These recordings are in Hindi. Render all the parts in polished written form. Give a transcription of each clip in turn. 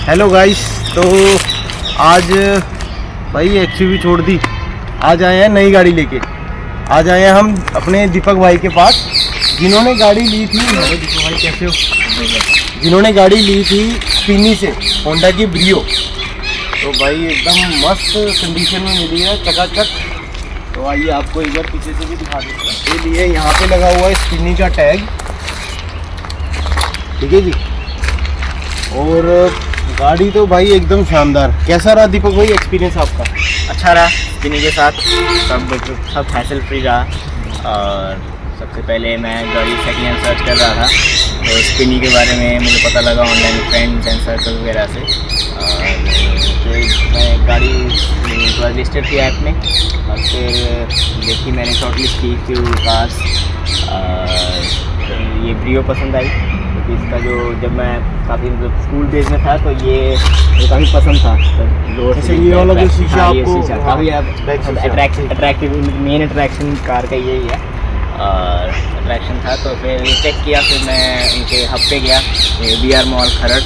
हेलो गाइस, तो आज भाई एक्सयूवी छोड़ दी, आज आए हैं नई गाड़ी लेके। आज आए हैं हम अपने दीपक भाई के पास, जिन्होंने गाड़ी ली थी। दीपक भाई कैसे हो? जिन्होंने गाड़ी ली थी स्पिनी से, होंडा की ब्रियो। तो भाई एकदम मस्त कंडीशन में मिली है, चकाचक। तो आइए आपको एक बार पीछे से भी दिखा देते हैं। ये लिए यहाँ पे लगा हुआ है स्पिनी का टैग, ठीक है जी। और गाड़ी तो भाई एकदम शानदार। कैसा रहा दीपक भाई एक्सपीरियंस आपका? अच्छा रहा, स्पिनी के साथ सब हैसल फ्री रहा। और सबसे पहले मैं गाड़ी सेकेंड हैंड सर्च कर रहा था, तो स्पिनी के बारे में मुझे पता लगा ऑनलाइन फ्रेंड्स एंड सर्कल वगैरह से। और फिर मैं गाड़ी रजिस्टर की ऐप में, और फिर देखी मैंने शॉर्टलिस्ट की फ्यू कार्स। ये ब्रियो पसंद आई, क्योंकि इसका जो जब मैं काफ़ी मतलब स्कूल डेज में था तो ये मुझे काफ़ी पसंद था। तो ये वाला जो शीशा आपको काफ़ी अट्रैक्टिव, मेन अट्रैक्शन कार का यही है। और अट्रैक्शन था, तो फिर चेक किया। फिर मैं उनके हब पे गया, BR मॉल खरड़,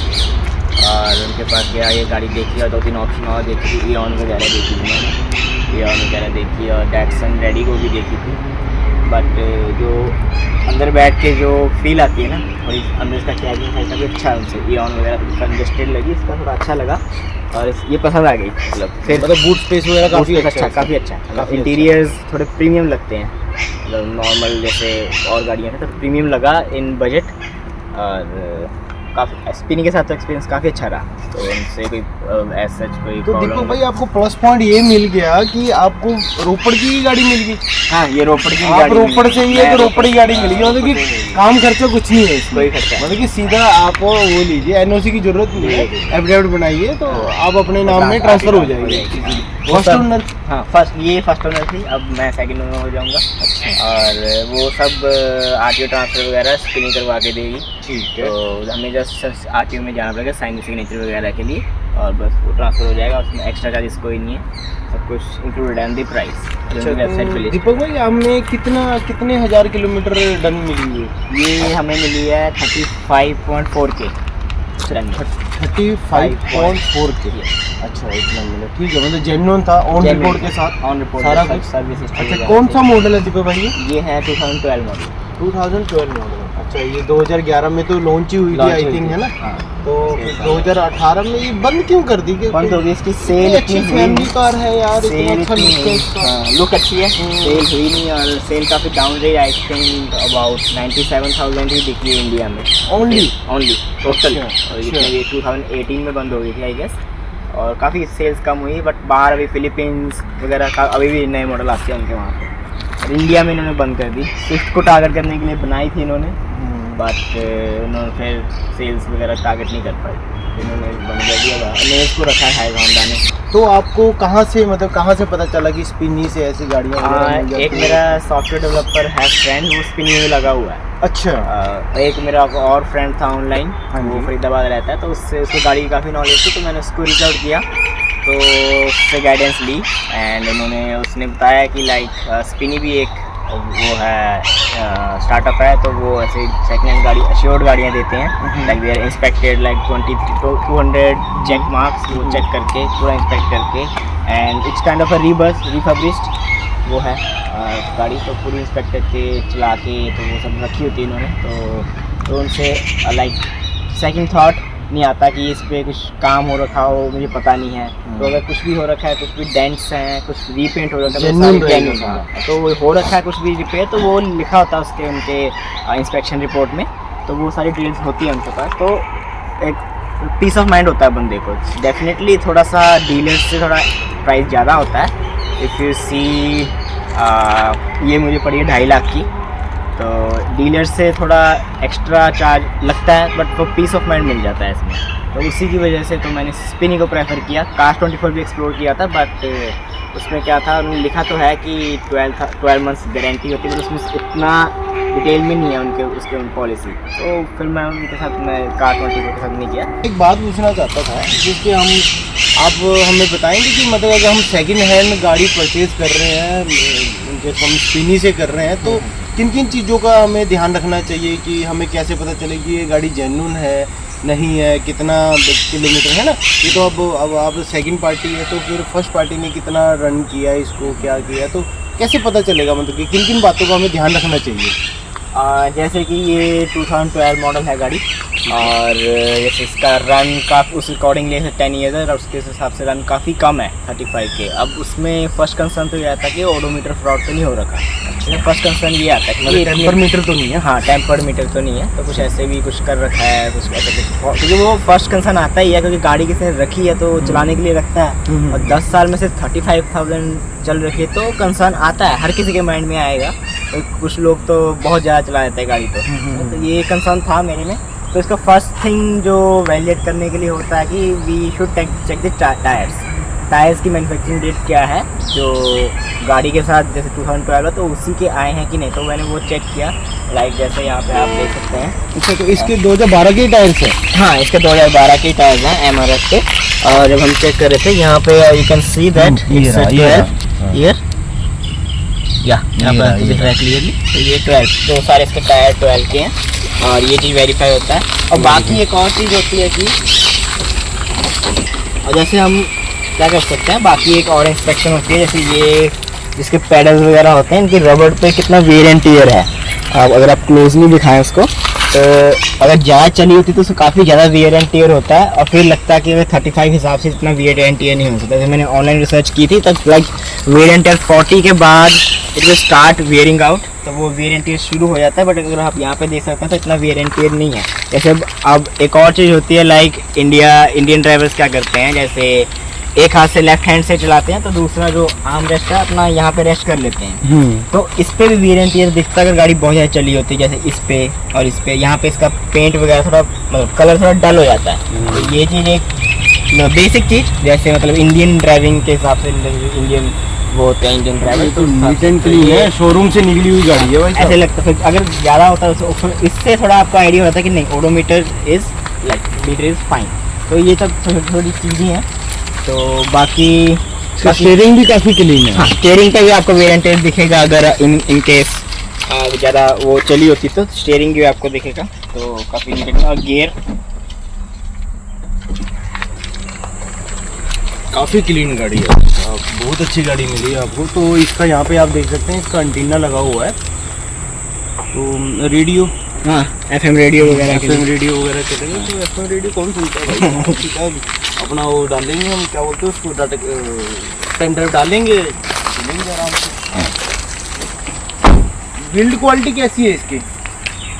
और उनके पास गया, ये गाड़ी देखी और 2-3 ऑप्शन और देखी थी। ईऑन वगैरह देखी थी मैंने, ईऑन वगैरह देखी, और डैटसन रेडी को भी देखी थी। बट जो अंदर बैठ के जो फील आती है ना, और अंदर इसका कैबिन है काफ़ी अच्छा है उनसे। ईऑन वगैरह कंजस्टेड लगी, इसका थोड़ा अच्छा लगा, और ये पसंद आ गई। फिर मतलब बूट स्पेस वगैरह काफ़ी अच्छा, काफ़ी अच्छा। इंटीरियर्स थोड़े प्रीमियम लगते हैं, मतलब नॉर्मल जैसे और गाड़ियाँ हैं, तो प्रीमियम लगा इन बजट। और काफ़ी स्पिनी के साथ तो एक्सपीरियंस काफ़ी अच्छा रहा, तो उनसे कोई एज सच कोई तो दीपक भाई आपको प्लस पॉइंट ये मिल गया कि आपको रोपड़ की ही गाड़ी मिल गई। हाँ, ये रोपड़ की आप गाड़ी, रोपड़ से ही है तो रोपड़ की गाड़ी मिल गई। मतलब कि काम खर्चा कुछ नहीं है इसमें, कोई खर्चा मतलब कि सीधा आप वो लीजिए, NOC की जरूरत नहीं है, एफिडेविट बनाइए तो आप अपने नाम में ट्रांसफर हो जाएगी। फर्स्ट ओनर, हाँ फर्स्ट ओनर थी, अब मैं सेकंड ओनर हो जाऊंगा। और वो सब RTO ट्रांसफर वगैरह स्पिनी करवा के देगी, ठीक है। तो हमें जस्ट RTO में जाना पड़ेगा साइन सिग्नेचर वगैरह के लिए, और बस वो ट्रांसफ़र हो जाएगा। उसमें एक्स्ट्रा चार्जेस कोई नहीं है, सब कुछ included and the price website पे। दीपक भाई हमें कितने हज़ार किलोमीटर डन मिली है? ये हमें मिली है 35.4 के डन। 35.4 के। अच्छा, इतना मिला, ठीक है। मतलब जेन्युइन था, ऑन रिपोर्ट के साथ, ऑन रिपोर्ट सारा कुछ सर्विस। अच्छा, कौन सा मॉडल है दीपक भाई? ये है 2012 मॉडल। 2012 मॉडल। अच्छा, ये 2011 में तो लॉन्च ही हुई थी आई थिंक, है ना? हाँ। तो 2018 में ये बंद क्यों कर दी? बंद हो गई, इसकी सेल अच्छी फैमिली कार है यार, इतना अच्छा लुक है इसका। लुक अच्छी है, सेल हुई नहीं, और सेल काफ़ी डाउन रही। आई थिंक अबाउट 97,000 ही दिखी है इंडिया में, ओनली टोटल। और ये 2018 में बंद हो गई थी आई गेस, और काफ़ी सेल्स कम हुई। बट बाहर अभी फिलीपींस वगैरह का अभी भी नए मॉडल आते हैं उनके वहाँ पे, और इंडिया में इन्होंने बंद कर दी। स्विफ्ट को टारगेट करने के लिए बनाई थी इन्होंने, बट उन्होंने फिर सेल्स वगैरह टारगेट नहीं कर पाई, इन्होंने बंद कर दिया। मैंने इसको रखा है होंडा ने। तो आपको कहाँ से पता चला कि स्पिनी से ऐसी गाड़ियाँ? एक मेरा सॉफ्टवेयर डेवलपर है फ्रेंड, वो स्पिनी में लगा हुआ है। अच्छा। एक मेरा और फ्रेंड था ऑनलाइन, वो फरीदाबाद रहता है, तो उसको गाड़ी की काफ़ी नॉलेज थी, तो मैंने उसको रीच आउट किया, तो उससे गाइडेंस ली। एंड उसने बताया कि लाइक स्पिनी भी एक वो है स्टार्टअप है, तो वो ऐसे सेकेंड हैंड गाड़ी अश्योर्ड गाड़ियाँ देते हैं। Like they are inspected like 200 jet marks, वो चेक करके पूरा इंस्पेक्ट करके, and it's kind of a refurbished वो है गाड़ी, तो पूरी इंस्पेक्ट करके चला के, तो वो सब रखी होती है इन्होंने। तो उनसे लाइक सेकंड थॉट नहीं आता कि इस पर कुछ काम हो रखा हो, मुझे पता नहीं है। तो अगर कुछ भी हो रखा है, कुछ भी डेंट्स हैं, कुछ रीपेंट हो रखा है, तो वो हो रखा है कुछ भी रिपेयर, तो वो लिखा होता है उसके उनके इंस्पेक्शन रिपोर्ट में, तो वो सारी डिटेल्स होती है उनके पास। तो एक पीस ऑफ माइंड होता है बंदे को। डेफिनेटली थोड़ा सा डीलर से थोड़ा प्राइस ज़्यादा होता है। इफ़ यू सी ये मुझे पड़ी है 2.5 लाख की, तो डीलर से थोड़ा एक्स्ट्रा चार्ज लगता है, बट वो पीस ऑफ माइंड मिल जाता है इसमें। तो उसी की वजह से तो मैंने स्पिनी को प्रेफर किया। कार्स 24 भी एक्सप्लोर किया था, बट उसमें क्या था, उन्होंने लिखा तो है कि 12 मंथ्स गारंटी होती है, बट उसमें इतना डिटेल में नहीं है उसके पॉलिसी। तो फिर मैं उनके साथ कार 24 के साथ नहीं किया। एक बात पूछना चाहता था, जिसके आप हमें बताएंगे कि मतलब अगर हम सेकंड हैंड गाड़ी परचेज़ कर रहे हैं, जैसे हम स्पिनी से कर रहे हैं, तो किन किन चीज़ों का हमें ध्यान रखना चाहिए कि हमें कैसे पता चले कि ये गाड़ी जेन्युइन है नहीं है, कितना किलोमीटर है ना। ये तो अब आप सेकंड पार्टी है, तो फिर फर्स्ट पार्टी ने कितना रन किया इसको, क्या किया, तो कैसे पता चलेगा, मतलब कि किन किन बातों का हमें ध्यान रखना चाहिए? जैसे कि ये 2012 मॉडल है गाड़ी, और जैसे इसका रन का उस अकॉर्डिंगली 10 ईयर्स है और उसके हिसाब से रन काफ़ी कम है 35 के। अब उसमें फर्स्ट कंसर्न तो ये आता है कि ओडोमीटर फ्रॉड तो नहीं हो रखा। फर्स्ट कंसर्न ये आता है कि टेम्पर मीटर तो नहीं है। हाँ, टेम्पर्ड मीटर तो नहीं है, तो कुछ ऐसे भी कुछ कर रखा है, कुछ ऐसे कुछ, क्योंकि वो फर्स्ट कंसर्न आता ही है, क्योंकि गाड़ी किसी ने रखी है तो चलाने के लिए रखता है, और 10 साल में सिर्फ 35,000 चल रखी है, तो कंसर्न आता है, हर किसी के माइंड में आएगा। तो कुछ लोग तो बहुत ज़्यादा चला देते हैं गाड़ी, तो ये कंसर्न था मेरे में। तो इसका फर्स्ट थिंग जो वैलिडेट करने के लिए होता है कि we should check the tyres की मैन्युफैक्चरिंग डेट क्या है, जो गाड़ी के साथ जैसे 2012 तो उसी के आए हैं कि नहीं, तो मैंने वो चेक किया। लाइक जैसे यहाँ पे आप देख सकते हैं। अच्छा, तो इसके 2012 के टायर्स हैं? हाँ, इसके 2012 के टायर्स हैं MRF के। और जब हम चेक कर रहे थे यहाँ पे यू कैन सी दैट यहाँ पर आपको दिख रहा है क्लियरली, तो ये 12, तो सारे इसके टायर 12 के हैं, और ये चीज़ वेरीफाई होता है। और बाकी एक और चीज़ होती है कि, और जैसे हम क्या कर सकते हैं, बाकी एक और इंस्पेक्शन होती है, जैसे ये जिसके पैडल्स वगैरह होते हैं, इनकी रबड़ पे कितना वेयर एंड टियर है। अब अगर आप क्लोजली दिखाएं उसको, तो अगर ज़्यादा चली होती तो उसको काफ़ी ज़्यादा वेयर एंड टियर होता है, और फिर लगता है कि 35 हिसाब से इतना वेयर एंड टियर नहीं हो सकता। जैसे मैंने ऑनलाइन रिसर्च की थी, तब लाइक वेयर एंड टियर 40 के बाद it will start wearing out, तो वो वेयर एंड टियर शुरू हो जाता है। बट अगर आप यहाँ पे देख सकते हैं तो इतना वेयर एंड टियर नहीं है। जैसे अब एक और चीज़ होती है, लाइक इंडियन ड्राइवर्स क्या करते हैं, जैसे एक हाथ से लेफ्ट हैंड से चलाते हैं, तो दूसरा जो आर्म रेस्ट है अपना यहाँ पे रेस्ट कर लेते हैं, तो इस पे भी वेयर एंड टियर दिखता है अगर गाड़ी बहुत ज़्यादा चली होती है। जैसे इस पे और इस पे, यहाँ पे इसका पेंट वगैरह थोड़ा मतलब कलर थोड़ा डल हो जाता है। तो ये चीज़ एक बेसिक चीज़, जैसे मतलब इंडियन ड्राइविंग के हिसाब से, इंडियन वो होते हैं इंडियन ड्राइवर, तो नीट एंड क्लीन है, शोरूम से निकली हुई गाड़ी है भाई, ऐसे लगता है। अगर ज़्यादा होता है तो इससे थोड़ा आपको आइडिया होता है कि नहीं, odometer is like meter is fine. तो ये सब थोड़ी चीज़ें हैं। तो बाकी स्टीयरिंग भी काफ़ी क्लीन है। हाँ, स्टीयरिंग का भी आपको वेयर एंड टियर दिखेगा, अगर इन केस ज़्यादा वो चली होती तो स्टीयरिंग भी आपको दिखेगा, तो काफ़ी नीट। और गियर काफ़ी क्लीन गाड़ी है, बहुत अच्छी गाड़ी मिली है आपको। तो इसका यहाँ पे आप देख सकते हैं, इसका एंटीना लगा हुआ है, तो रेडियो, हाँ FM रेडियो वगैरह चलेगा। तो FM रेडियो कौन सुनता है भाई? अपना वो डालेंगे हम, क्या बोलते हैं उसको, डाटा पेन ड्राइव डालेंगे, सुनेंगे आराम से। बिल्ड क्वालिटी कैसी है इसकी?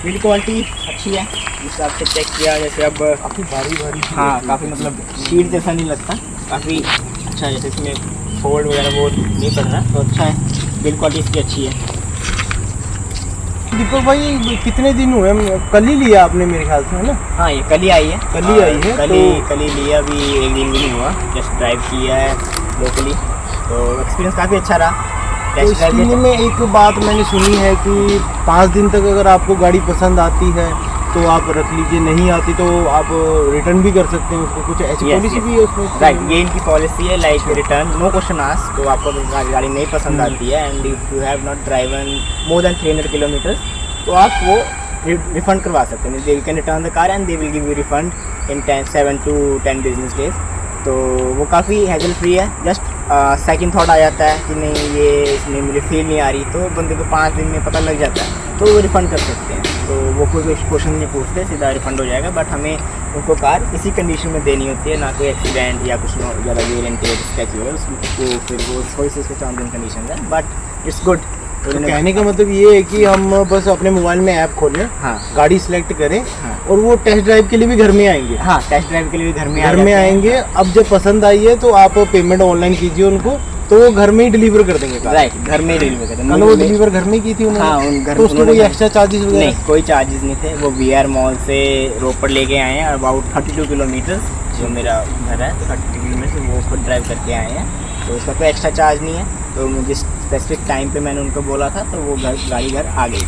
बिल्ड क्वालिटी अच्छी है, जिस हिसाब से चेक किया। जैसे अब काफ़ी भारी, हाँ, काफ़ी मतलब शीट जैसा नहीं लगता, काफ़ी अच्छा है। जैसे इसमें फोल्ड वगैरह वो नहीं कर रहा, तो अच्छा है, बिल्ड क्वालिटी इसकी अच्छी है। दीपक भाई, कितने दिन हुए? कल ही लिया आपने मेरे ख्याल से, है ना? हाँ, ये कल ही आई है, कल ही लिया, अभी एक दिन भी नहीं हुआ, जस्ट ड्राइव किया है लोकली, तो एक्सपीरियंस काफ़ी अच्छा रहा। तो इसके में एक बात मैंने सुनी है कि 5 दिन तक अगर आपको गाड़ी पसंद आती है तो आप रख लीजिए, नहीं आती तो आप रिटर्न भी कर सकते हैं उसको, कुछ ऐसी पॉलिसी भी है उसमें? राइट, ये इनकी पॉलिसी है, like return no question ask. तो आपको गाड़ी नहीं पसंद आती है and if you have not driven more than 300 kilometre, तो आप वो रिफंड करवा सकते हैं। They can return the car and they will give you refund in 7 to 10 business days. तो वो काफ़ी हैजल फ्री है। जस्ट सेकंड थॉट आ जाता है कि नहीं, ये इसमें मुझे फील नहीं आ रही, तो बंदे को 5 दिन में पता लग जाता है, तो वो रिफ़ंड कर सकते हैं। तो वो कोई क्वेश्चन नहीं पूछते, सीधा रिफ़ंड हो जाएगा। बट हमें उनको कार इसी कंडीशन में देनी होती है, ना कोई एक्सीडेंट या कुछ ज़्यादा वेरिएंट के स्क्रैच हुआ है उसको, फिर वो थोड़ी सी उसके टर्म्स एंड कंडीशन है, बट इट्स गुड। तो कहने का मतलब ये है कि हम बस अपने मोबाइल में ऐप खोलें, हाँ, गाड़ी सिलेक्ट करें, हाँ, और वो टेस्ट ड्राइव के लिए भी घर में आएंगे। हाँ, टेस्ट ड्राइव के लिए भी घर में आएंगे। अब जब पसंद आई है तो आप पेमेंट ऑनलाइन कीजिए उनको, तो वो घर में ही डिलीवर कर देंगे कार। राइट, घर में ही डिलीवर कर देंगे। वो डिलीवर घर में ही की थी उन्होंने? हाँ, उन घर तो उसके कोई एक्स्ट्रा चार्जेस वगैरह? नहीं, कोई चार्जेस नहीं थे। वो VR मॉल से रोपड़ लेके आए हैं, अबाउट 32 किलोमीटर जो मेरा घर है, तो 32 किलोमीटर से वो खुद ड्राइव करके आए हैं, तो उसका कोई एक्स्ट्रा चार्ज नहीं है। तो मुझे स्पेसिफिक टाइम पे मैंने उनको बोला था, तो वो गाड़ी घर आ गई।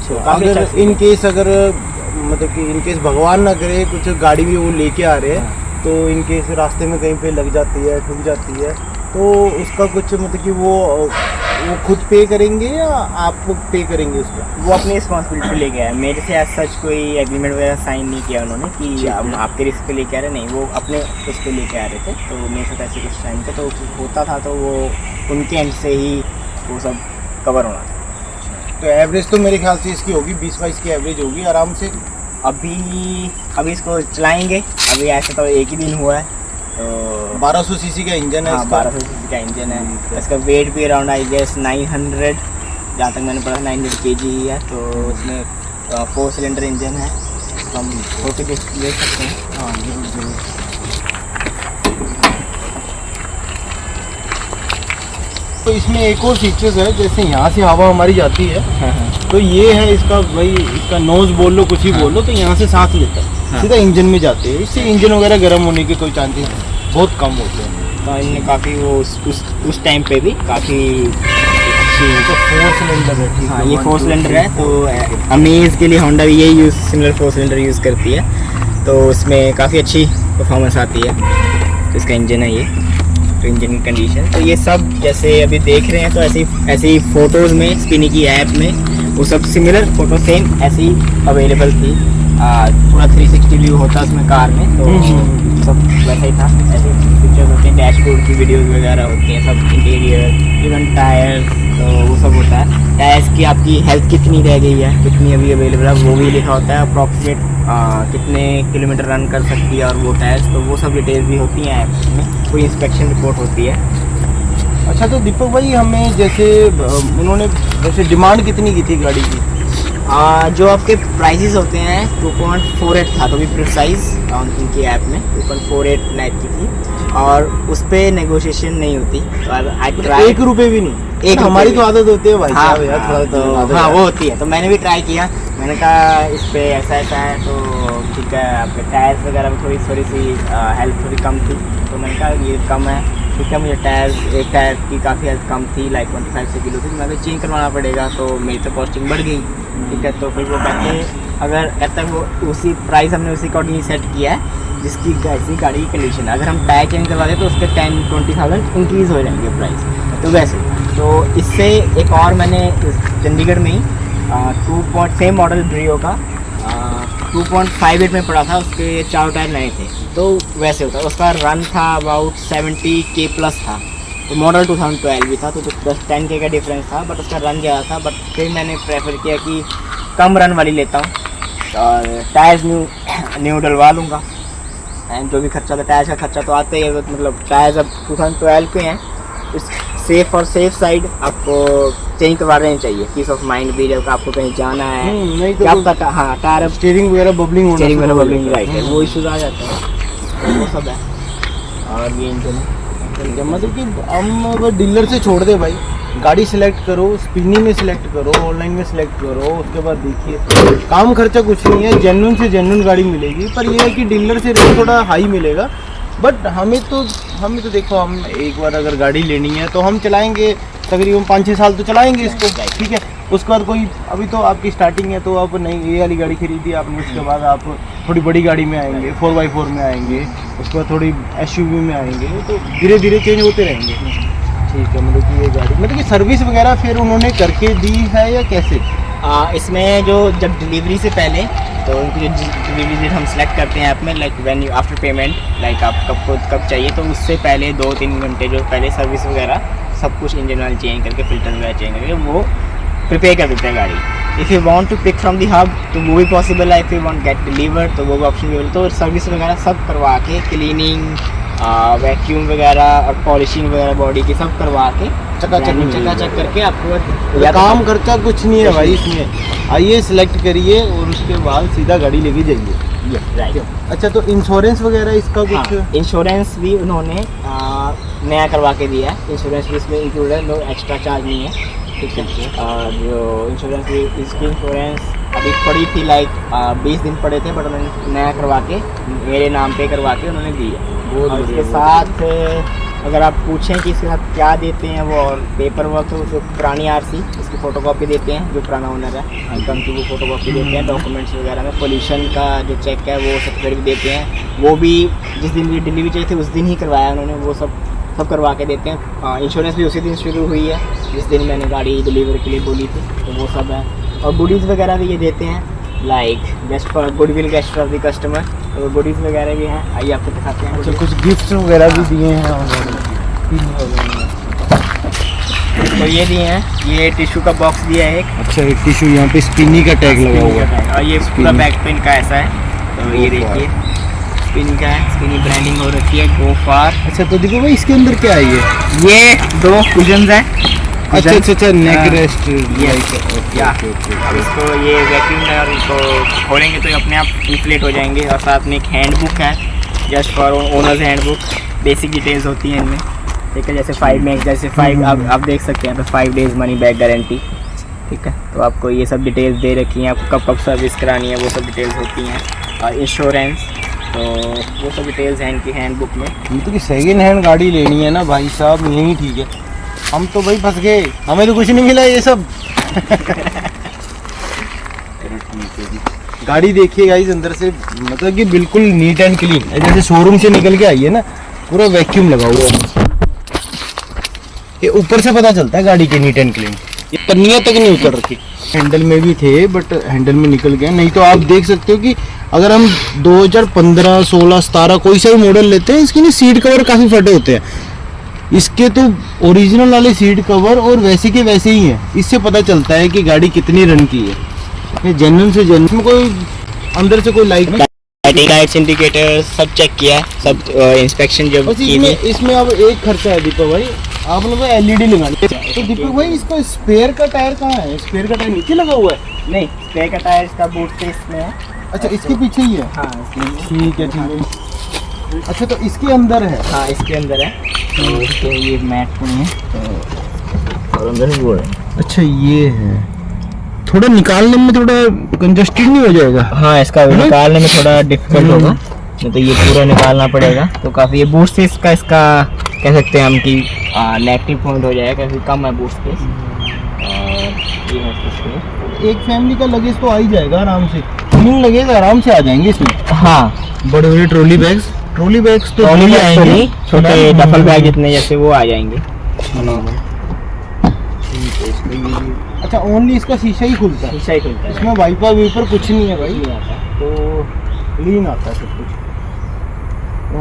तो अगर इन केस मतलब कि इन केस भगवान ना करे कुछ गाड़ी भी वो लेके आ रहे हैं, तो इन केस रास्ते में कहीं पे लग जाती है, ठुक जाती है, तो उसका कुछ मतलब कि वो वो खुद पे करेंगे या आप पे करेंगे उसका? वो अपनी रिस्पॉन्सिबिलिटी लेके आया, मेरे से एज सच कोई एग्रीमेंट वगैरह साइन नहीं किया उन्होंने कि हम आपके रिस्क पे लेके आ रहे, नहीं, वो अपने उस पे लेके आ रहे थे। तो मेरे साथ ऐसे कुछ टाइम पे तो होता था, तो वो उनके एंड से ही वो सब कवर होना था। तो एवरेज तो मेरे ख्याल से इसकी होगी 20-22 की एवरेज होगी आराम से। अभी इसको चलाएंगे, अभी ऐसे तो एक ही दिन हुआ है। तो 1200 सीसी का इंजन है हाँ, इसका। 1200 सीसी का इंजन है। इसका वेट भी अराउंड आई गेस 900, जहाँ तक मैंने पढ़ा 900 kg ही है। तो उसमें 4 सिलेंडर इंजन है, तो हम होके देख सकते हैं। हाँ जरूर जरूर। तो इसमें एक और फीचर्स है, जैसे यहाँ से हवा हमारी जाती है तो ये है इसका भाई, इसका नोज बोल लो कुछ ही बोल लो, तो यहाँ से सांस लेता है सीधा इंजन में जाते हैं। इससे इंजन वगैरह गर्म होने के कोई चांसेस बहुत कम होते हैं। तो इनने काफ़ी वो उस टाइम पे भी काफ़ी अच्छी। तो 4 सिलेंडर है, ठीक हाँ, है, ये 4 सिलेंडर है। तो अमेज के लिए होंडा भी यही सिमिलर 4 सिलेंडर यूज़ करती है, तो उसमें काफ़ी अच्छी परफॉर्मेंस आती है। तो इसका इंजन है ये, तो इंजन की कंडीशन तो ये सब जैसे अभी देख रहे हैं, तो ऐसे ही फ़ोटोज़ में स्पिनी की ऐप में वो सब सिमिलर फ़ोटो सेम ऐसे ही अवेलेबल थी। थोड़ा 360 व्यू होता है उसमें कार में, तो सब वैसा ही था। ऐसे पिक्चर्स होते हैं, डैशबोर्ड की वीडियोस वगैरह होती हैं, सब इंटीरियर, इवन टायर्स, तो वो सब होता है। टायर्स की आपकी हेल्थ कितनी रह गई है, कितनी अभी अवेलेबल है, वो भी लिखा होता है। अप्रॉक्सीमेट कितने किलोमीटर रन कर सकती है और वो टायर्स, तो वो सब डिटेल्स भी होती हैं ऐप में। कोई इंस्पेक्शन रिपोर्ट होती है। अच्छा, तो दीपक भाई हमें जैसे उन्होंने वैसे डिमांड कितनी की थी गाड़ी की? जो आपके प्राइजेस होते हैं 2.48 था, तो भी प्रिसाइज उनकी ऐप में 2.48 लाख की थी, और उस पर नेगोशिएशन नहीं होती। तो आई ट्राई, 1 रुपये भी नहीं? एक हमारी तो आदत होती है भाई हाँ, साहब यार, थोड़ा तो हाँ वो होती है। तो मैंने भी ट्राई किया, मैंने कहा इस पे ऐसा है, तो ठीक है। आपके टायर्स वगैरह में थोड़ी सी हेल्थ थोड़ी कम थी, तो मैंने कहा ये कम है, ठीक है। मुझे एक टायर की काफ़ी हेल्थ कम थी, लाइक 25 से किलो थी, मैं तो चेंज करवाना पड़ेगा, तो मेरी तो कॉस्टिंग बढ़ गई, ठीक है। तो फिर वो कहते वो उसी प्राइस हमने उसी अकॉर्डिंग सेट किया है जिसकी ऐसी गाड़ी की कंडीशन है। अगर हम टायर चेंज करवा दें तो उसके 10-20,000 इंक्रीज़ हो जाएंगे प्राइस। तो वैसे तो इससे एक और मैंने चंडीगढ़ में ही 2 मॉडल ब्रियो का 2.58 में पड़ा था, उसके 4 टायर नए थे। तो वैसे होता है, उसका रन था अबाउट 70K प्लस था। तो मॉडल 2012 भी था, तो 10K का डिफरेंस था, बट उसका रन ज़्यादा था। बट फिर मैंने प्रेफर किया कि कम रन वाली लेता हूँ और टायर्स न्यू डलवा लूँगा। एंड जो भी खर्चा था, टायर्स का खर्चा तो आता ही है, मतलब टायर्स अब 2012 के हैं, इस सेफ और सेफ साइड आपको चेंज करवा देनी चाहिए। पीस ऑफ माइंड भी, जब आपको कहीं जाना है, नहीं तो आपका हाँ टायर अब स्टीयरिंग वगैरह बबलिंग राइट है, वो इशूज़ आ जाते हैं, वो सब है। और ये इंजन है, मतलब कि हम अगर डीलर से छोड़ दे भाई, गाड़ी सिलेक्ट करो, स्पिनी में सिलेक्ट करो, ऑनलाइन में सिलेक्ट करो, उसके बाद देखिए काम खर्चा कुछ नहीं है, जेन्युइन से जेन्युइन गाड़ी मिलेगी। पर ये है कि डीलर से रेट थोड़ा हाई मिलेगा। बट हमें तो देखो, हम एक बार अगर गाड़ी लेनी है तो हम चलाएंगे तकरीबन 5-6 साल तो चलाएंगे इसको, ठीक है। उसके बाद कोई, अभी तो आपकी स्टार्टिंग है, तो आप नहीं ये वाली गाड़ी खरीदी आपने, उसके बाद आप थोड़ी बड़ी गाड़ी में आएंगे, 4x4 में आएंगे, उसके बाद थोड़ी SUV में आएंगे, तो धीरे धीरे चेंज होते रहेंगे, ठीक है। मतलब कि ये गाड़ी, मतलब कि सर्विस वगैरह फिर उन्होंने करके दी है या कैसे? इसमें जो जब डिलीवरी से पहले, तो उनकी जो डिलीवरी डेट हम सेलेक्ट करते हैं ऐप में, like when you after payment, like आप कब चाहिए, तो उससे पहले 2-3 घंटे जो पहले सर्विस वगैरह सब कुछ इंजन ऑयल चेंज करके, फिल्टर वगैरह चेंज करके वो प्रिपेयर कर देते हैं गाड़ी। If you want to pick from the hub तो वो भी पॉसिबल है, if you want get delivered तो वो भी ऑप्शन भी। तो सर्विस वगैरह सब करवा के, क्लीनिंग, वैक्यूम वगैरह और पॉलिशिंग वगैरह बॉडी की सब करवा के चकाचक करके आपको काम खर्चा कुछ नहीं है भाई इसमें। आइए सिलेक्ट करिए और उसके बाद सीधा गाड़ी लेके जाइए। राइट। अच्छा, तो इंश्योरेंस वगैरह इसका कुछ? इंश्योरेंस भी उन्होंने नया करवा के दिया है, इंश्योरेंस भी इसमें इंक्लूड है, नो एक्स्ट्रा चार्ज नहीं है, ठीक है। और जो इंश्योरेंस भी, इसकी इंश्योरेंस अभी पड़ी थी लाइक 20 दिन पड़े थे, बट उन्होंने नया करवा के मेरे नाम पे करवा के उन्होंने दी है। और इसके साथ अगर आप पूछें कि इसके साथ क्या देते हैं वो, और पेपर वर्क, तो जो पुरानी RC इसकी फ़ोटोकॉपी देते हैं, जो पुराना ओनर है इनकम की, वो फ़ोटोकॉपी देते हैं। डॉक्यूमेंट्स वगैरह में पोल्यूशन का जो चेक है वो सर्टिफिकेट भी देते हैं, वो भी जिस दिन भी डिलीवरी चाहिए थी उस दिन ही करवाया उन्होंने, वो सब सब करवा के देते हैं। इंश्योरेंस भी उसी दिन शुरू हुई है जिस दिन मैंने गाड़ी डिलीवर के लिए बोली थी, तो वो सब है। और गुडीज़ वगैरह भी ये देते हैं, like just for goodwill guest of the customer, तो गुडीज़ वगैरह भी हैं। आइए आपको दिखाते हैं। अच्छा, कुछ गिफ्ट वगैरह भी दिए हैं उन्होंने। तो ये दिए हैं, ये टिश्यू का बॉक्स दिया है एक। अच्छा, एक टिश्यू यहाँ पे स्पिनी का टैग लगा हुआ है। और ये पूरा बैक पेन का ऐसा है, तो ये देखिए स्पिनी का है, स्पिनी ब्रांडिंग हो रखी है, गो फार। अच्छा, तो देखो भाई इसके अंदर क्या है ये 2 कुशन्स हैं। अच्छा अच्छा अच्छा, नेक रेस्ट। अब इसको ये वैक्यूम है और इसको खोलेंगे तो ये अपने आप इन्फ्लेट हो जाएंगे। और साथ में एक हैंडबुक है, just for owners handbook. Basic details होती हैं इनमें, ठीक है। जैसे 5 मैक्स, जैसे 5 आप देख सकते हैं तो 5 डेज़ मनी बैक गारंटी, ठीक है। तो आपको ये सब डिटेल्स दे रखी हैं, आपको कब कब सर्विस करानी है वो सब डिटेल्स होती हैं। और इंश्योरेंस, तो वो सब डिटेल्स हैं इनकी हैंडबुक में। ये तो कि सेकेंड हैंड गाड़ी लेनी है ना भाई साहब, यही ठीक है। हम तो भाई फंस गए, हमें तो कुछ नहीं मिला ये सब। गाड़ी देखिए गाइस अंदर से, मतलब कि बिल्कुल नीट एंड क्लीन, जैसे शोरूम से निकल के आई है ना, पूरा वैक्यूम लगा हुआ है। ये ऊपर से पता चलता है गाड़ी के नीट एंड क्लीन। ये पन्नियाँ तक नहीं उतर रखी। हैंडल में भी थे बट हैंडल में निकल गए, नहीं तो आप देख सकते हो कि अगर हम 2015, 16, 17 कोई सा भी मॉडल लेते हैं, इसके ना सीट कवर काफ़ी फटे होते हैं। इसके तो ओरिजिनल वाले सीट कवर और वैसे के वैसे ही हैं। इससे पता चलता है कि गाड़ी कितनी रन की है। ये जेन्युइन से जेन्युइन में कोई अंदर से कोई लाइट लाइट्स इंडिकेटर सब चेक किया, सब इंस्पेक्शन जब की थी। इसमें अब एक खर्चा है दीपक भाई, आपने वो एलईडी लगानी है। तो दीपक भाई इसका स्पेयर का टायर कहाँ है? स्पेयर का टायर नीचे लगा हुआ है? नहीं, स्पेयर का टायर इसका बूट स्पेस में है। अच्छा, इसके पीछे ही है। हाँ, ठीक है ठीक है। अच्छा, तो इसके अंदर है? हाँ, इसके अंदर है। तो इसके ये मैट नहीं है, तो और अंदर वो है। अच्छा, ये है। थोड़ा निकालने में थोड़ा कंजस्टेड नहीं हो जाएगा? हाँ, इसका निकालने में थोड़ा डिफिकल्ट होगा, नहीं तो ये पूरा निकालना पड़ेगा। तो काफ़ी ये बूट स्पेस का इसका कह सकते हैं हम कि नेगेटिव पॉइंट हो जाएगा, काफ़ी कम है बूट स्पेस। और ये है स्पेस। एक फैमिली का लगेज तो आ ही जाएगा आराम से, 3 लगेज आराम से आ जाएंगे इसमें। हाँ, बड़े बड़े ट्रॉली बैग्स तो आएंगे, छोटे डफल बैग जितने जैसे वो आ जाएंगे। अच्छा, ओनली इसका शीशा ही खुलता है? शीशा ही खुलता है, इसमें वाइपर वीपर कुछ नहीं है भाई, नहीं आता। तो क्लीन आता है सब कुछ।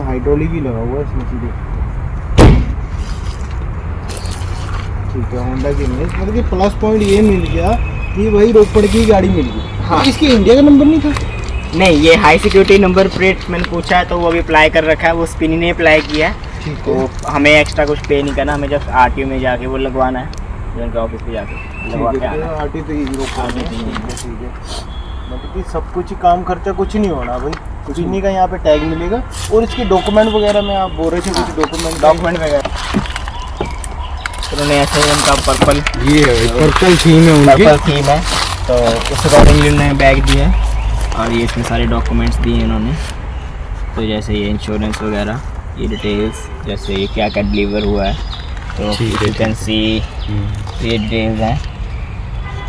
हाइड्रोलिक ही लगा हुआ है इसमें सीधे, ठीक है। होंडा की इमेज, मतलब कि प्लस पॉइंट ये मिल गया कि भाई रोपड़ की गाड़ी मिल गई। हाँ, इसकी इंडिया का नंबर नहीं था? नहीं, ये हाई सिक्योरिटी नंबर प्लेट मैंने पूछा है तो वो अभी अप्लाई कर रखा है, वो स्पिनी ने अप्लाई किया है। तो हमें एक्स्ट्रा कुछ पे नहीं करना, हमें जस्ट आरटीओ में जाके वो लगवाना है, उनके ऑफिस पे जाके लगवा के आना है। आरटीओ तो हीरो ठीक है। मतलब कि सब कुछ काम खर्चा कुछ नहीं होना भाई, कुछ नहीं का यहाँ पे टैग मिलेगा। और इसके डॉक्यूमेंट वगैरह में आप बोल रहे थे कुछ डॉक्यूमेंट वगैरह, उन्होंने ऐसे उनका पर्पल, ये है पर्पल थीम है उनकी, पर्पल थीम है, तो उस अकॉर्डिंगली उन्होंने बैग दिया है। और ये इसमें सारे डॉक्यूमेंट्स दिए हैं इन्होंने, तो जैसे ये इंश्योरेंस वगैरह, ये डिटेल्स, जैसे ये क्या क्या डिलीवर हुआ है, तो यू कैन सी ये डिटेल्स हैं।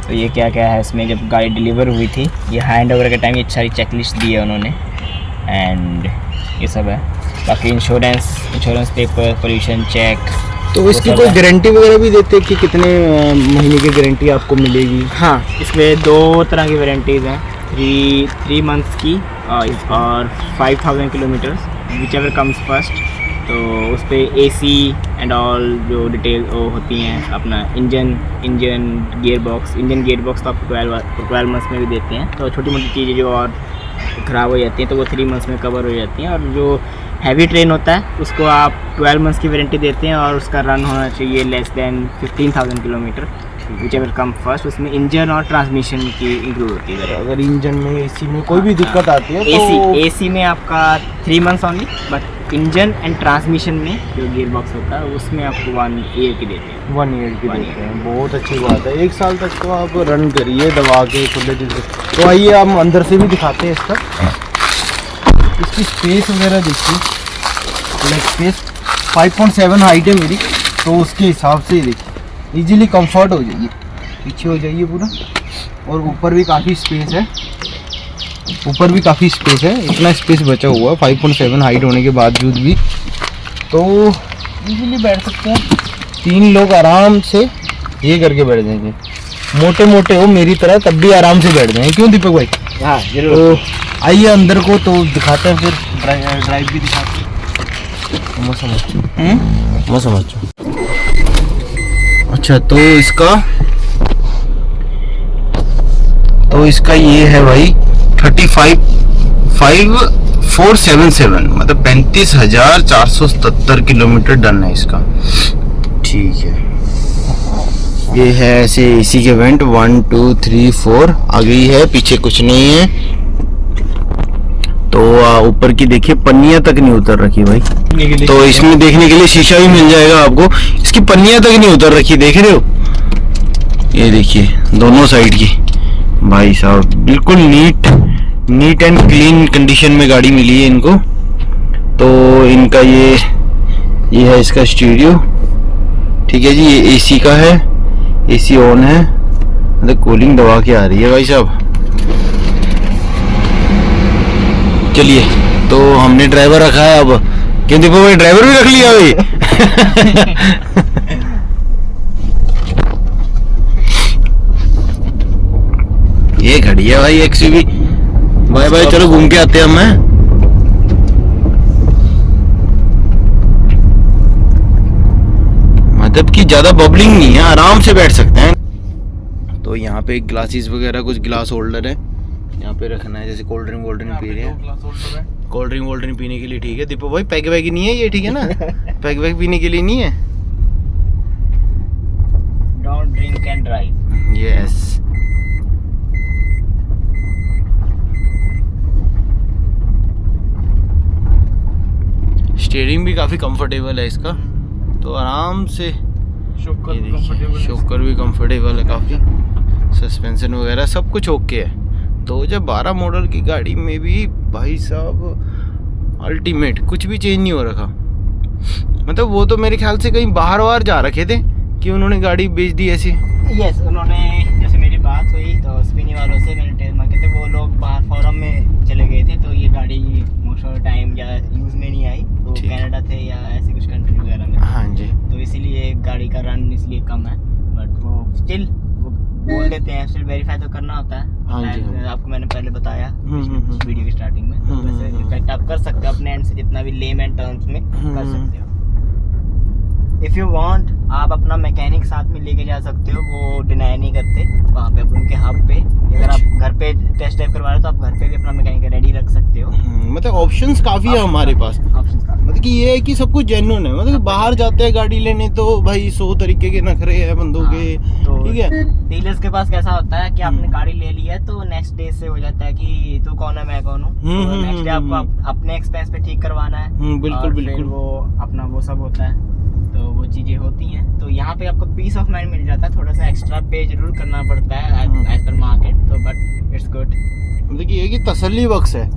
तो ये क्या क्या है इसमें, जब गाड़ी डिलीवर हुई थी, ये हैंड ओवर के टाइम ये सारी चेकलिस्ट दी है उन्होंने, एंड ये सब है। बाकी इंश्योरेंस पेपर, पोल्यूशन चेक। तो इसकी कोई गारंटी वगैरह भी देते हैं कि कितने महीने की गारंटी आपको मिलेगी? हाँ, इसमें 2 तरह की वारंटीज़ हैं, 3 मंथ्स की और 5000 kilometres, which ever comes first. तो उस पर AC एंड ऑल जो डिटेल वो होती हैं, अपना इंजन गियर बॉक्स तो आपको 12 मंथ्स में भी देते हैं। तो छोटी मोटी चीज़ें जो और ख़राब हो जाती हैं तो वो 3 मंथ्स में कवर हो जाती हैं। और जो हैवी ट्रेन होता है उसको आप 12 मंथ्स की वारंटी देते हैं, और उसका रन होना चाहिए less than 15,000 kilometre, which ever come first. उसमें इंजन और ट्रांसमिशन की इंक्लूड होती है। अगर इंजन में AC में कोई भी दिक्कत आती है तो AC में आपका 3 months only, but engine and transmission में जो गियर बॉक्स होता है उसमें आपको 1 ईयर की देते हैं। 1 ईयर की देते हैं, बहुत अच्छी बात है। 1 साल तक तो आप रन करिए दबा के खुले दिल से। तो आइए हम अंदर से भी दिखाते हैं इसका, इसकी स्पेस वगैरह देखिए। लेग स्पेस 5.7 हाइट है मेरी, तो उसके हिसाब से देखिए इजीली कंफर्ट हो जाइए, पीछे हो जाइए पूरा। और ऊपर भी काफ़ी स्पेस है, इतना स्पेस बचा हुआ है 5.7 हाइट होने के बावजूद भी। तो इजीली बैठ सकते हैं, 3 लोग आराम से ये करके बैठ जाएंगे। मोटे मोटे हो मेरी तरह तब भी आराम से बैठ जाएंगे, क्यों दीपक भाई? हाँ जरूर। तो आइए अंदर को तो दिखाते हैं, फिर ड्राइव भी दिखाते हैं। मैं समझ अच्छा तो इसका ये है भाई 35,477 मतलब 35,477 किलोमीटर डन है इसका। ठीक है, ये है ऐसे एसी के वेंट 1 2 3 4 आगे ही है, पीछे कुछ नहीं है। तो ऊपर की देखिए पन्नियां तक नहीं उतर रखी भाई, तो इसमें देखने के लिए शीशा भी मिल जाएगा आपको। इसकी पन्नियां तक नहीं उतर रखी, देख रहे हो? ये देखिए दोनों साइड की भाई साहब, बिल्कुल नीट एंड क्लीन कंडीशन में गाड़ी मिली है इनको। तो इनका ये है इसका स्टीरियो, ठीक है जी। ये एसी का है, एसी ऑन है, मतलब कूलिंग दबा के आ रही है भाई साहब। चलिए, तो हमने ड्राइवर रखा है अब, क्यों दीपक भाई ड्राइवर भी रख लिया भाई? ये खड़ी है भाई एक्सयूवी। बाय बाय, चलो घूम के आते हैं हम। मतलब कि ज्यादा बबलिंग नहीं है, आराम से बैठ सकते हैं। तो यहाँ पे ग्लासेस वगैरह कुछ ग्लास होल्डर है, यहाँ पे रखना है, जैसे कोल्ड ड्रिंक पी रहे हैं, कोल्ड ड्रिंक पीने के लिए। ठीक है दीपक भाई, पैक वैग नहीं है ये, ठीक है ना? पैक वैग पीने के लिए नहीं है। Don't drink and drive. Yes. Steering भी काफी कंफर्टेबल है इसका, तो आराम से। शॉकर भी कंफर्टेबल है काफी, सस्पेंशन वगैरह सब कुछ ओके है। 2012 मॉडल की गाड़ी में भी भाई साहब अल्टीमेट, कुछ भी चेंज नहीं हो रखा। मतलब वो तो मेरे ख्याल से कहीं बाहर जा रखे थे कि उन्होंने गाड़ी बेच दी ऐसी। यस, उन्होंने, जैसे मेरी बात हुई तो स्पिनी वालों से, मैंने टेस्ट मांगे थे, वो लोग बाहर फॉरम में चले गए थे, तो ये गाड़ी मोस्ट ऑफ टाइम या यूज़ में नहीं आई, तो कनाडा थे या ऐसे कुछ कंट्री वगैरह में। हाँ जी। तो इसीलिए गाड़ी का रन इसलिए कम है, बट वो स्टिल बोल देते हैं, स्टिल वेरीफाई तो करना होता है। हाँ जी, आपको मैंने पहले बताया वीडियो की स्टार्टिंग में, तो वैसे इफेक्ट आप कर सकते हो अपने एंड से, जितना भी लेमैन टर्म्स में कर सकते हो। इफ़ यू वांट, आप अपना मैकेनिक साथ में लेके जा सकते हो, वो डिनाई नहीं करते वहाँ पे, उनके हब पे। अगर आप घर पे टेस्ट ड्राइव करवा रहे हो तो आप घर पे भी अपना मैकेनिक रेडी रख सकते हो। मतलब ऑप्शंस काफी है हमारे पास। मतलब कि ये है कि सब कुछ जेन्युइन है, मतलब बाहर जाते हैं गाड़ी लेने तो भाई 100 तरीके के नखरे हैं बंदों के, ठीक है। डीलर्स के पास कैसा होता है कि आपने गाड़ी ले ली है तो नेक्स्ट डे से हो जाता है कि तू कौन है मैं कौन हूँ, तो नेक्स्ट डे आपको अपने एक्सपेंस पे ठीक करवाना है। बिल्कुल वो अपना वो सब होता है, तो वो चीजें होती हैं। तो यहाँ पे आपको पीस ऑफ माइंड मिल जाता है, थोड़ा सा एक्स्ट्रा पे जरूर करना पड़ता है एज पर मार्केट, तो बट इट्स गुड। मतलब ये कि तसल्ली बख्श है,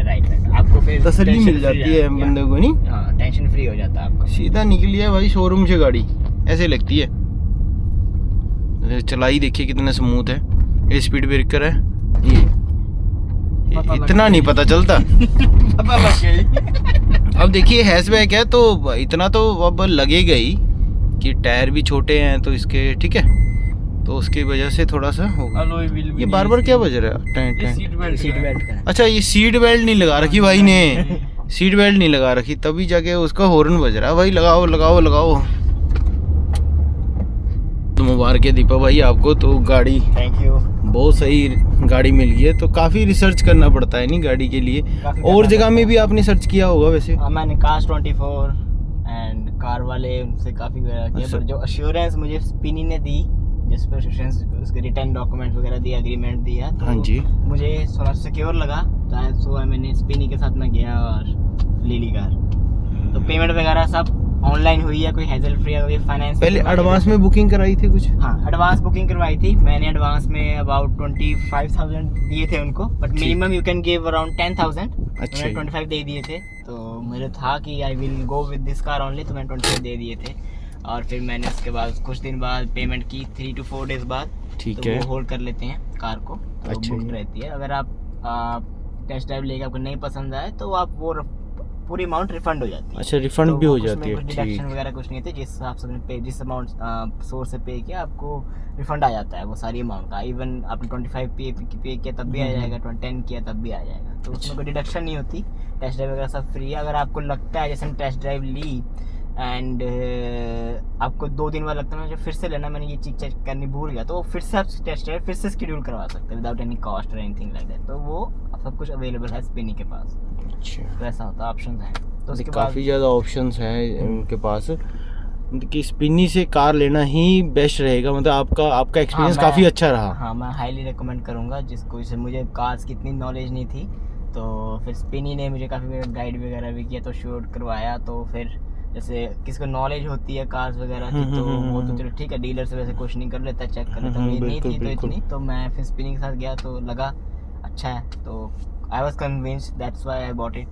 राइट। आपको फिर तसल्ली मिल जाती है बंदे को, नहीं? हाँ, टेंशन फ्री हो जाता है आपको। सीधा निकली है भाई शोरूम से गाड़ी, ऐसे लगती है। चलाई देखिए कितना स्मूथ है, ये स्पीड ब्रेकर है, ये इतना नहीं पता चलता। पता लग गई। अब देखिए हैचबैक है तो इतना तो अब लगेगा ही कि टायर भी छोटे हैं तो इसके, ठीक है, तो उसकी वजह से थोड़ा सा होगा। ये बार क्या बज रहा है? सीट बेल्ट का। अच्छा, ये सीट बेल्ट नहीं लगा रखी भाई ने, सीट बेल्ट नहीं लगा रखी, तभी जाके उसका हॉर्न बज रहा है। भाई लगाओ। तो मुबारक है दीपक भाई आपको, तो गाड़ी थैंक यू, बहुत सही गाड़ी मिल गई है। तो काफ़ी रिसर्च करना पड़ता है नहीं गाड़ी के लिए, और जगह में भी आपने सर्च किया होगा वैसे? मैंने कार्स 24 एंड कार वाले उनसे काफ़ी किया, पर जो अश्योरेंस मुझे स्पिनी ने दी, जिस पर अश्योरेंस उसके रिटर्न डॉक्यूमेंट वगैरह दिया, एग्रीमेंट दिया, तो हाँ जी, मुझे थोड़ा सिक्योर लगा, तो मैंने स्पिनी के साथ में गया और ले ली कार। तो पेमेंट वगैरह सब ऑनलाइन हुई है, कोई हेजल फ्री है, कोई फाइनेंस। पहले एडवांस में बुकिंग कराई थी कुछ? हाँ, एडवांस बुकिंग करवाई थी मैंने। एडवांस में अबाउट 25,000 दिए थे उनको, but minimum you can give around 10,000। अच्छा, मैंने 25 दे दिए थे, तो मुझे था कि I will go with this car only, तो मैंने 25 दे दिए थे। और फिर मैंने उसके बाद कुछ दिन बाद पेमेंट की, 3 to 4 days बाद। ठीक तो है, वो होल्ड कर लेते हैं कार को, तो अच्छा बुक रहती है। अगर आप टेस्ट ड्राइव लेके आपको नहीं पसंद आए तो आप वो पूरी अमाउंट रिफंड हो जाती है। अच्छा, रिफंड तो भी हो उसमें जाती है, कुछ ठीक। डिडक्शन वगैरह कुछ नहीं थे, जिस हिसाब से आपने पे, जिस अमाउंट सोर्स से पे किया आपको रिफंड आ जाता है वो सारी अमाउंट का। इवन आपने 25 पे किया तब भी आ जाएगा, 10 किया तब भी आ जाएगा, तो उसमें कोई डिडक्शन नहीं होती। टेस्ट ड्राइव वगैरह सब फ्री है। अगर आपको लगता है जैसे टेस्ट ड्राइव ली एंड आपको 2 दिन बाद लगता है मुझे फिर से लेना, मैंने ये चीज़ चेक करनी भूल गया, तो फिर से आप टेस्ट ड्राइव फिर से शेड्यूल करवा सकते हैं विदाउट एनी कॉस्ट और एनीथिंग लाइक दैट। तो वो सब कुछ अवेलेबल है स्पिनी के पास। अच्छा, तो ऐसा होता है, ऑप्शन है। तो उसके बाद काफ़ी ज़्यादा ऑप्शंस हैं उनके पास। मतलब कि स्पिनी से कार लेना ही बेस्ट रहेगा। मतलब आपका एक्सपीरियंस हाँ, काफ़ी अच्छा रहा। हाँ, मैं हाईली रिकमेंड करूँगा जिसको, जैसे मुझे कार्स की इतनी नॉलेज नहीं थी, तो फिर स्पिनी ने मुझे काफ़ी गाइड वगैरह भी किया, तो शूट करवाया। तो फिर जैसे किसको नॉलेज होती है कार्स वगैरह की, तो वो तो चलो ठीक है, डीलर से वैसे कुछ नहीं कर लेता, चेक कर लेता, मुझे नहीं थी तो इतनी, तो मैं फिर स्पिनी के साथ गया तो लगा अच्छा है, तो I was convinced, that's why I bought it.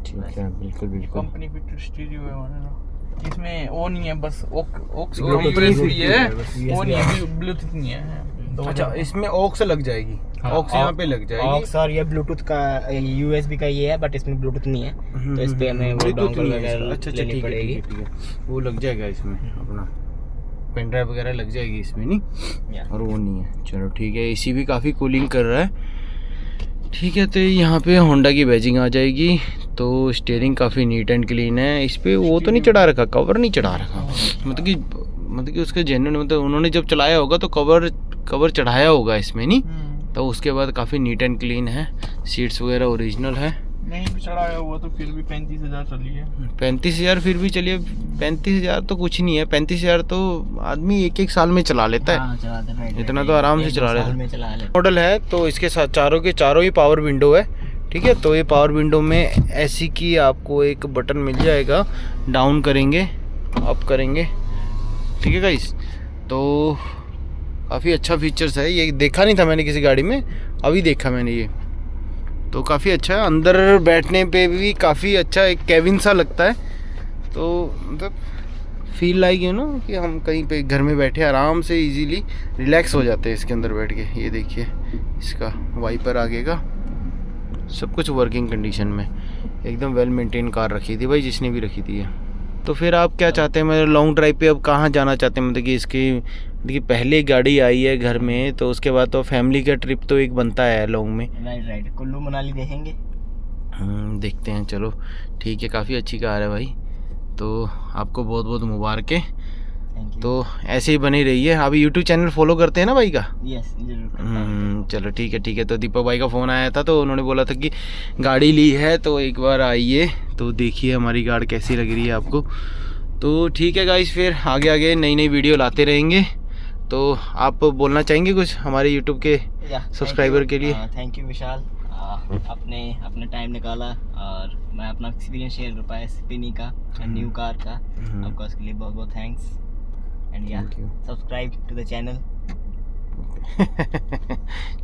ठीक है, बिल्कुल बिल्कुल। कंपनी फिटेड स्टीरियो है माने ना, इसमें वो नहीं है, बस ऑक्स Bluetooth यूएसबी है, USB वो नहीं है, ब्लूटूथ नहीं है। अच्छा, इसमें ऑक्स लग जाएगी, ऑक्स यहाँ पे लग जाएगी। ऑक्स और ये ब्लूटूथ का यूएसबी का ये है, बट इसमें ब्लूटूथ नहीं है, तो इस पे हमें वो Bluetooth डोंगल नहीं है वगैरह इसका। अच्छा, लेनी ठीक है, पड़ेगी। ठीक है। वो लग जाएगा इसमें, अपना पेन ड्राइव वगैरह लग जाएगी इसमें, नहीं? Yeah. और वो नहीं है। चलो ठीक है, एसी भी काफ़ी कूलिंग कर रहा है। ठीक है, तो यहाँ पे होंडा की बैजिंग आ जाएगी। तो स्टीयरिंग काफ़ी नीट एंड क्लीन है। इस पे वो तो नहीं चढ़ा रखा, कवर नहीं चढ़ा रखा, मतलब कि उसके जेन्युइन, मतलब उन्होंने जब चलाया होगा तो कवर चढ़ाया होगा इसमें, नहीं? तो उसके बाद काफ़ी नीट एंड क्लीन है। सीट्स वगैरह ओरिजिनल है। नहीं भी चढ़ाया हुआ तो फिर भी 35,000 चली है। 35,000 फिर भी चलिए, 35,000 तो कुछ नहीं है। 35,000 तो आदमी एक साल में चला लेता है। हाँ, चलाते हैं, right, इतना right, तो आराम से एक चला साल लेता है। में चला लेते। मॉडल है, तो इसके साथ चारों के चारों ही पावर विंडो है। ठीक है, तो ये पावर विंडो में ऐसी की आपको एक बटन मिल जाएगा, डाउन करेंगे, अप करेंगे। ठीक है गाइस, तो काफ़ी अच्छा फीचर्स है। ये देखा नहीं था मैंने किसी गाड़ी में, अभी देखा मैंने ये, तो काफ़ी अच्छा है। अंदर बैठने पे भी काफ़ी अच्छा एक केबिन सा लगता है। तो मतलब फील लाइक यू नो कि हम कहीं पे घर में बैठे आराम से इजीली रिलैक्स हो जाते हैं इसके अंदर बैठ के। ये देखिए, इसका वाइपर आगे का सब कुछ वर्किंग कंडीशन में, एकदम वेल मेंटेन कार रखी थी भाई, जिसने भी रखी थी ये। तो फिर आप क्या चाहते हैं, मतलब लॉन्ग ड्राइव पे अब कहाँ जाना चाहते हैं? मतलब कि इसकी, देखिए पहले गाड़ी आई है घर में, तो उसके बाद तो फैमिली का ट्रिप तो एक बनता है लॉन्ग में। राइट, कुल्लू मनाली देखेंगे। देखते हैं, चलो ठीक है। काफ़ी अच्छी कार है भाई, तो आपको बहुत बहुत मुबारकें। Thank you. तो ऐसे ही बनी रही है। अभी यूट्यूब चैनल फॉलो करते हैं ना भाई का? यस, जरूर करता हूँ। चलो ठीक है, ठीक है। तो दीपक भाई का फ़ोन आया था, तो उन्होंने बोला था कि गाड़ी ली है तो एक बार आइए तो देखिए हमारी गाड़ी कैसी लग रही है आपको। तो ठीक है गाइस, फिर आगे आगे नई नई वीडियो लाते रहेंगे। तो आप बोलना चाहेंगे कुछ हमारे यूट्यूब के सब्सक्राइबर के लिए? थैंक यू विशाल, आपने अपना टाइम निकाला और मैं अपना एक्सपीरियंस शेयर कर पाया स्पिनी का, न्यू कार का। आपका उसके लिए बहुत बहुत थैंक्स। एंड या Thank you. Subscribe to the channel.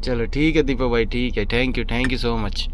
चलो ठीक है दीपक भाई, ठीक है। Thank you so much.